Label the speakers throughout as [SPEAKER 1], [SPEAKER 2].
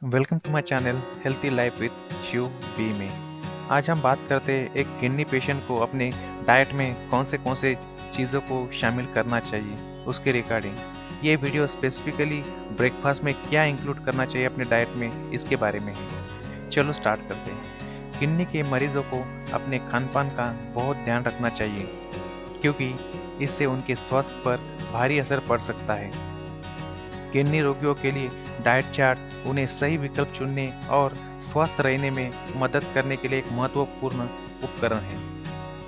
[SPEAKER 1] Welcome to my channel healthy life with Shiv B में। आज हम बात करते हैं एक किडनी पेशेंट को अपने डाइट में कौन से चीज़ों को शामिल करना चाहिए उसके रिगार्डिंग। ये वीडियो स्पेसिफिकली ब्रेकफास्ट में क्या इंक्लूड करना चाहिए अपने डाइट में इसके बारे में है। चलो स्टार्ट करते हैं। किडनी के मरीजों को अपने खान पान का बहुत ध्यान रखना चाहिए क्योंकि इससे उनके स्वास्थ्य पर भारी असर पड़ सकता है। किडनी रोगियों के लिए डाइट चार्ट उन्हें सही विकल्प चुनने और स्वस्थ रहने में मदद करने के लिए एक महत्वपूर्ण उपकरण है।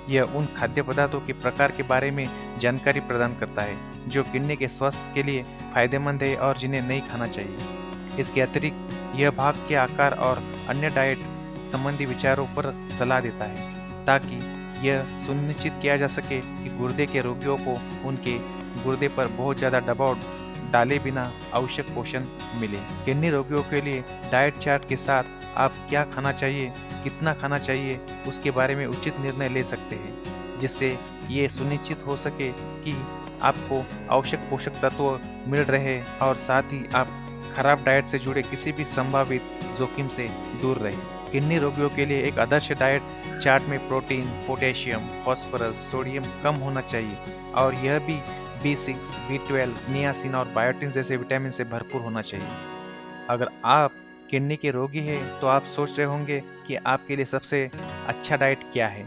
[SPEAKER 1] यह उन खाद्य पदार्थों के प्रकार के बारे में जानकारी प्रदान करता है जो किडनी के स्वास्थ्य के लिए फायदेमंद है और जिन्हें नहीं खाना चाहिए। इसके अतिरिक्त यह भाग के आकार और अन्य डाइट संबंधी विचारों पर सलाह देता है ताकि यह सुनिश्चित किया जा सके कि गुर्दे के रोगियों को उनके गुर्दे पर बहुत ज़्यादा दबाव डाले बिना आवश्यक पोषण मिले। किडनी रोगियों के लिए डाइट चार्ट के साथ आप क्या खाना चाहिए, कितना खाना चाहिए, उसके बारे में उचित निर्णय ले सकते हैं, जिससे ये सुनिश्चित हो सके कि आपको आवश्यक पोषक तत्व मिल रहे और साथ ही आप खराब डाइट से जुड़े किसी भी संभावित जोखिम से दूर रहे। किडनी रोगियों के लिए एक आदर्श डाइट चार्ट में प्रोटीन, पोटेशियम, फास्फोरस, सोडियम कम होना चाहिए और यह भी B6, B12, नियासिन और बायोटिन जैसे विटामिन से भरपूर होना चाहिए। अगर आप किडनी के रोगी हैं तो आप सोच रहे होंगे कि आपके लिए सबसे अच्छा डाइट क्या है।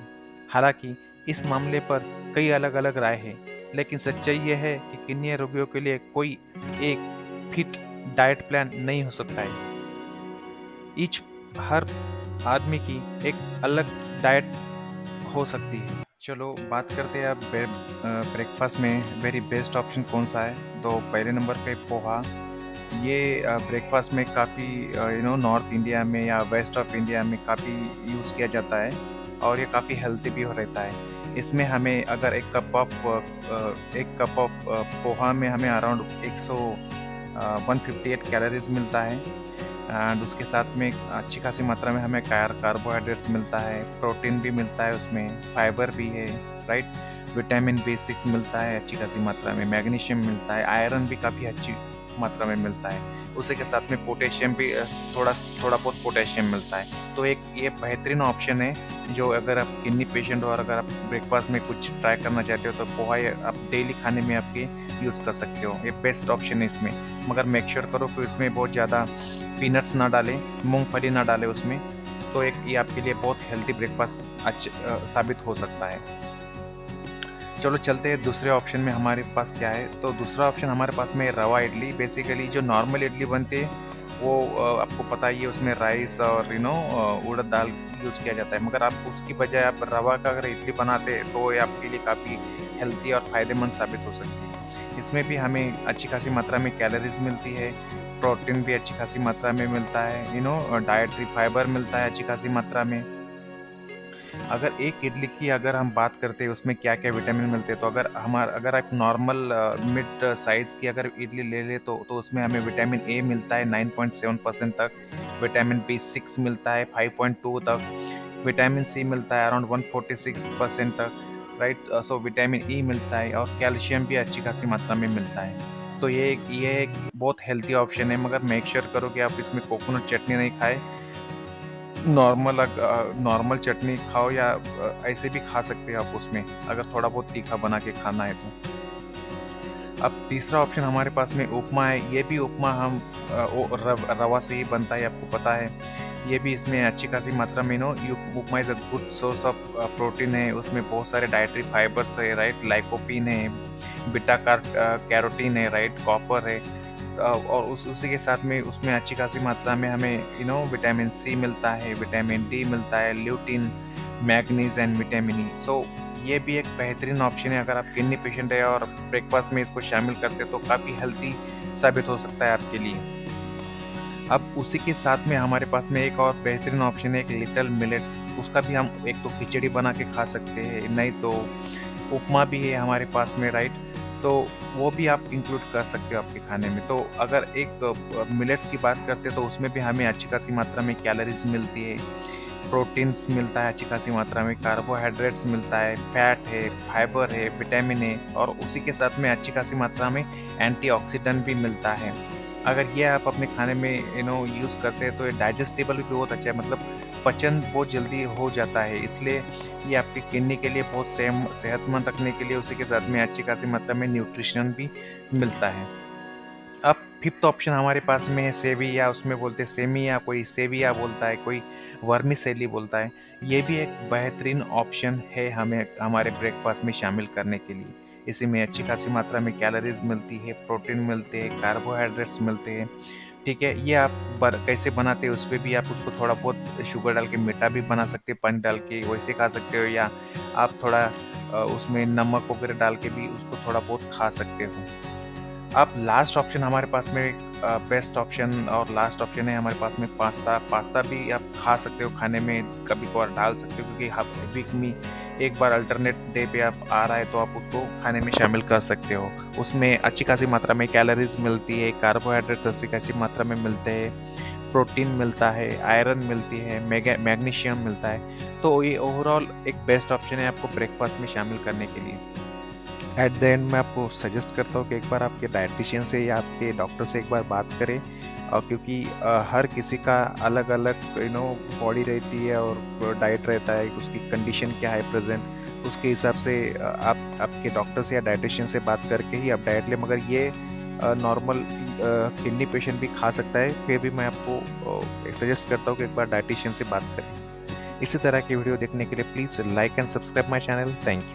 [SPEAKER 1] हालांकि इस मामले पर कई अलग अलग राय है, लेकिन सच्चाई यह है कि किडनी रोगियों के लिए कोई एक फिट डाइट प्लान नहीं हो सकता है। ईच हर आदमी की एक अलग डाइट हो सकती है। चलो बात करते हैं अब ब्रेकफास्ट में वेरी बेस्ट ऑप्शन कौन सा है। तो पहले नंबर पे पोहा। ये ब्रेकफास्ट में काफ़ी नॉर्थ इंडिया में या वेस्ट ऑफ इंडिया में काफ़ी यूज़ किया जाता है और ये काफ़ी हेल्दी भी हो रहता है। इसमें हमें अगर एक कप ऑफ पोहा में हमें अराउंड 158 कैलोरीज मिलता है एंड उसके साथ में अच्छी खासी मात्रा में हमें कार्बोहाइड्रेट्स मिलता है, प्रोटीन भी मिलता है, उसमें फाइबर भी है, राइट। विटामिन B6 मिलता है अच्छी खासी मात्रा में, मैग्नीशियम मिलता है, आयरन भी काफ़ी अच्छी मात्रा में मिलता है। उसी के साथ में पोटेशियम भी थोड़ा बहुत पोटेशियम मिलता है। तो एक ये बेहतरीन ऑप्शन है जो अगर आप किडनी पेशेंट हो और अगर आप ब्रेकफास्ट में कुछ ट्राई करना चाहते हो तो पोहा आप डेली खाने में आपके यूज़ कर सकते हो। ये बेस्ट ऑप्शन है इसमें, मगर मेक श्योर करो कि इसमें बहुत ज़्यादा पीनट्स ना डालें, मूंगफली ना डालें उसमें। तो एक ये आपके लिए बहुत हेल्दी ब्रेकफास्ट साबित हो सकता है। चलो चलते हैं दूसरे ऑप्शन में हमारे पास क्या है। तो दूसरा ऑप्शन हमारे पास में रवा इडली। बेसिकली जो नॉर्मल इडली बनती है वो आपको पता ही है, उसमें राइस और उड़द दाल यूज किया जाता है, मगर आप उसकी बजाय आप रवा का अगर इडली बनाते हैं तो ये आपके लिए काफ़ी हेल्दी और फ़ायदेमंद साबित हो सकती है। इसमें भी हमें अच्छी खासी मात्रा में कैलोरीज मिलती है, प्रोटीन भी अच्छी खासी मात्रा में मिलता है, डाइटरी फाइबर मिलता है अच्छी खासी मात्रा में। अगर एक इडली की अगर हम बात करते हैं उसमें क्या क्या विटामिन मिलते हैं, तो अगर आप नॉर्मल मिड साइज की अगर इडली ले ले तो उसमें हमें विटामिन ए मिलता है 9.7% तक, विटामिन B6 मिलता है 5.2 तक, विटामिन सी मिलता है अराउंड 146% तक, राइट। सो विटामिन ई मिलता है और कैल्शियम भी अच्छी खासी मात्रा में मिलता है। तो ये एक बहुत हेल्थी ऑप्शन है, मगर मेक श्योर करो कि आप इसमें कोकोनट चटनी नहीं खाए। नॉर्मल चटनी खाओ या ऐसे भी खा सकते हो आप उसमें, अगर थोड़ा बहुत तीखा बना के खाना है तो। अब तीसरा ऑप्शन हमारे पास में उपमा है। ये भी उपमा हम रवा से ही बनता है, आपको पता है। ये भी इसमें अच्छी खासी मात्रा में upma is a good source of protein है। उसमें बहुत सारे डाइटरी फाइबर्स है, राइट, लाइकोपीन है, बीटा कैरोटीन है, राइट, कॉपर है, और उसी के साथ में उसमें अच्छी खासी मात्रा में हमें विटामिन सी मिलता है, विटामिन डी मिलता है, lutein, manganese and vitamin E. So ये भी एक बेहतरीन ऑप्शन है। अगर आप किडनी पेशेंट है और ब्रेकफास्ट में इसको शामिल करते हैं तो काफ़ी हेल्थी साबित हो सकता है आपके लिए। अब उसी के साथ में हमारे पास में एक और बेहतरीन ऑप्शन है, एक लिटिल मिलेट्स। उसका भी हम एक तो खिचड़ी बना के खा सकते हैं, नहीं तो उपमा भी है हमारे पास में, राइट। तो वो भी आप इंक्लूड कर सकते हो आपके खाने में। तो अगर एक मिलेट्स की बात करते हैं तो उसमें भी हमें अच्छी खासी मात्रा में कैलोरीज मिलती है, प्रोटीन्स मिलता है अच्छी खासी मात्रा में, कार्बोहाइड्रेट्स मिलता है, फैट है, फाइबर है, विटामिन है, और उसी के साथ में अच्छी खासी मात्रा में एंटीऑक्सीडेंट भी मिलता है। अगर ये आप अपने खाने में यूज़ करते हैं तो ये डाइजेस्टेबल भी बहुत अच्छा है, मतलब पचन बहुत जल्दी हो जाता है, इसलिए ये आपकी किडनी के लिए बहुत सेहतमंद रखने के लिए उसी के साथ में अच्छी खासी मात्रा में न्यूट्रिशन भी मिलता है। अब फिफ्थ ऑप्शन हमारे पास में है सेवी, या उसमें बोलते हैं सेमिया, कोई सेविया बोलता है, कोई वर्मिसेली बोलता है। ये भी एक बेहतरीन ऑप्शन है हमें हमारे ब्रेकफास्ट में शामिल करने के लिए। इसी में अच्छी खासी मात्रा में कैलोरीज मिलती है, प्रोटीन मिलते हैं, कार्बोहाइड्रेट्स मिलते हैं। ठीक है, ये आप कैसे बनाते हैं उस पर भी आप उसको थोड़ा बहुत शुगर डाल के मीठा भी बना सकते हैं, पंच डाल के वैसे खा सकते हो, या आप थोड़ा उसमें नमक वगैरह डाल के भी उसको थोड़ा बहुत खा सकते हो। अब लास्ट ऑप्शन हमारे पास में बेस्ट ऑप्शन और लास्ट ऑप्शन है हमारे पास में पास्ता। पास्ता भी आप खा सकते हो, खाने में कभी-कभार डाल सकते हो, क्योंकि आप वीक में एक बार अल्टरनेट डे पे आप आ रहा है तो आप उसको खाने में शामिल कर सकते हो। उसमें अच्छी खासी मात्रा में कैलोरीज मिलती है, कार्बोहाइड्रेट्स अच्छी खासी मात्रा में मिलते हैं, प्रोटीन मिलता है, आयरन मिलती है, मैग्नीशियम मिलता है। तो ये ओवरऑल एक बेस्ट ऑप्शन है आपको ब्रेकफास्ट में शामिल करने के लिए। एट द एंड मैं आपको सजेस्ट करता हूँ कि एक बार आपके डायटिशियन से या आपके डॉक्टर से एक बार बात करें, और क्योंकि हर किसी का अलग अलग बॉडी रहती है और डाइट रहता है, उसकी कंडीशन क्या है प्रेजेंट, उसके हिसाब से आप आपके डॉक्टर से या डायटिशियन से बात करके ही आप डाइट लें। मगर ये नॉर्मल किडनी पेशेंट भी खा सकता है, फिर भी मैं आपको सजेस्ट करता हूँ कि एक बार डायटिशियन से बात करें। इसी तरह की वीडियो देखने के लिए please like and subscribe my channel. Thank you.